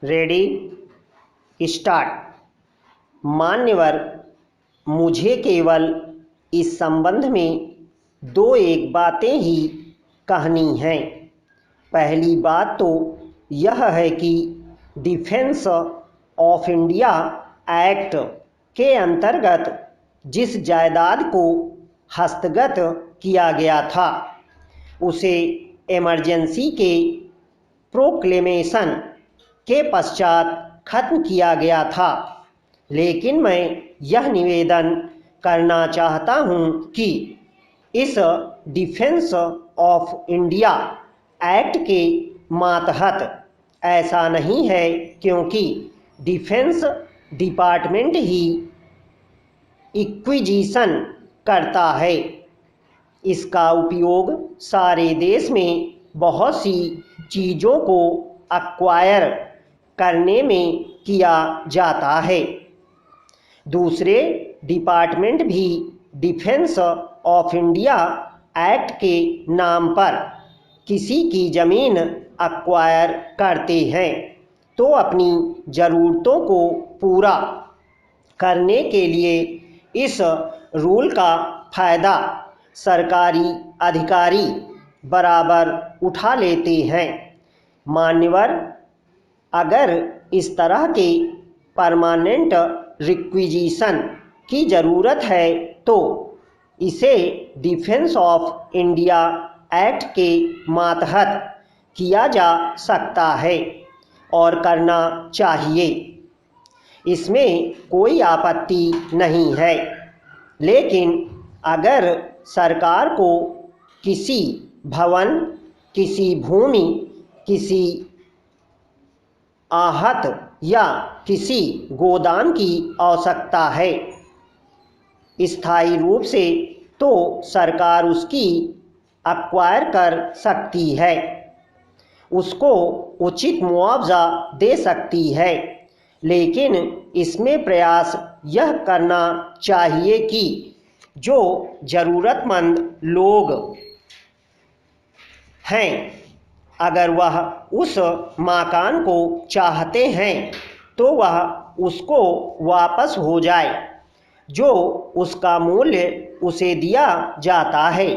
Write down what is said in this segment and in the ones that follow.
Ready start. मान्यवर, मुझे केवल इस संबंध में दो एक बातें ही कहनी हैं। पहली बात तो यह है कि डिफेंस ऑफ इंडिया एक्ट के अंतर्गत जिस जायदाद को हस्तगत किया गया था उसे इमरजेंसी के प्रोक्लेमेशन के पश्चात खत्म किया गया था। लेकिन मैं यह निवेदन करना चाहता हूं कि इस डिफेंस ऑफ इंडिया एक्ट के मातहत ऐसा नहीं है, क्योंकि डिफेंस डिपार्टमेंट ही इक्विजिशन करता है। इसका उपयोग सारे देश में बहुत सी चीज़ों को एक्वायर करने में किया जाता है। दूसरे डिपार्टमेंट भी डिफेंस ऑफ इंडिया एक्ट के नाम पर किसी की ज़मीन एक्वायर करते हैं तो अपनी ज़रूरतों को पूरा करने के लिए इस रूल का फ़ायदा सरकारी अधिकारी बराबर उठा लेते हैं। मान्यवर, अगर इस तरह के परमानेंट रिक्विजिशन की ज़रूरत है तो इसे डिफेंस ऑफ इंडिया एक्ट के मातहत किया जा सकता है और करना चाहिए। इसमें कोई आपत्ति नहीं है। लेकिन अगर सरकार को किसी भवन, किसी भूमि, किसी आहत या किसी गोदाम की आवश्यकता है स्थायी रूप से, तो सरकार उसकी एक्वायर कर सकती है, उसको उचित मुआवजा दे सकती है। लेकिन इसमें प्रयास यह करना चाहिए कि जो ज़रूरतमंद लोग हैं, अगर वह उस मकान को चाहते हैं तो वह उसको वापस हो जाए। जो उसका मूल्य उसे दिया जाता है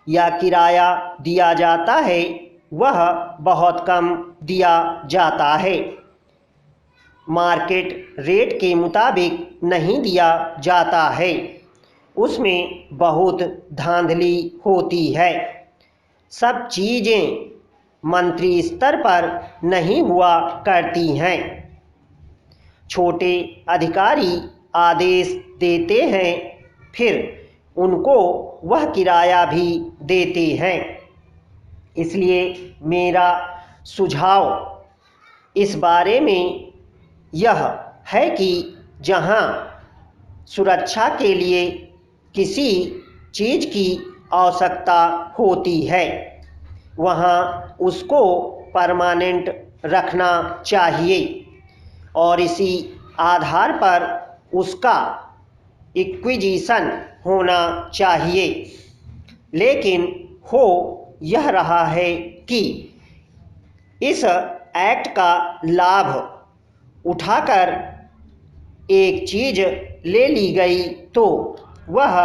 या किराया दिया जाता है वह बहुत कम दिया जाता है, मार्केट रेट के मुताबिक नहीं दिया जाता है, उसमें बहुत धांधली होती है। सब चीज़ें मंत्री स्तर पर नहीं हुआ करती हैं। छोटे अधिकारी आदेश देते हैं, फिर उनको वह किराया भी देते हैं। इसलिए मेरा सुझाव इस बारे में यह है कि जहां सुरक्षा के लिए किसी चीज़ की आवश्यकता होती है वहां उसको परमानेंट रखना चाहिए और इसी आधार पर उसका इक्विजिशन होना चाहिए। लेकिन हो यह रहा है कि इस एक्ट का लाभ उठाकर एक चीज़ ले ली गई तो वह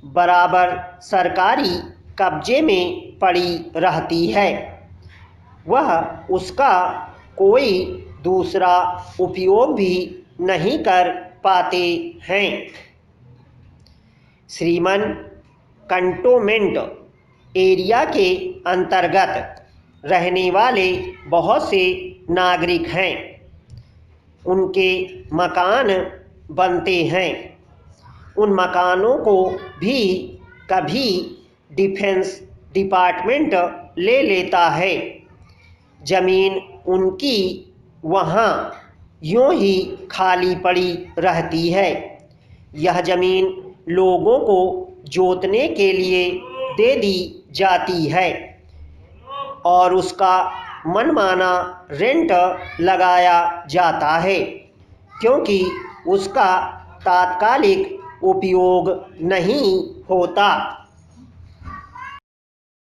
बराबर सरकारी कब्जे में पड़ी रहती है, वह उसका कोई दूसरा उपयोग भी नहीं कर पाते हैं। श्रीमान कंटोनमेंट एरिया के अंतर्गत रहने वाले बहुत से नागरिक हैं, उनके मकान बनते हैं, उन मकानों को भी कभी डिफेंस डिपार्टमेंट ले लेता है। ज़मीन उनकी वहाँ यूं ही खाली पड़ी रहती है। यह ज़मीन लोगों को जोतने के लिए दे दी जाती है और उसका मनमाना रेंट लगाया जाता है, क्योंकि उसका तात्कालिक उपयोग नहीं होता।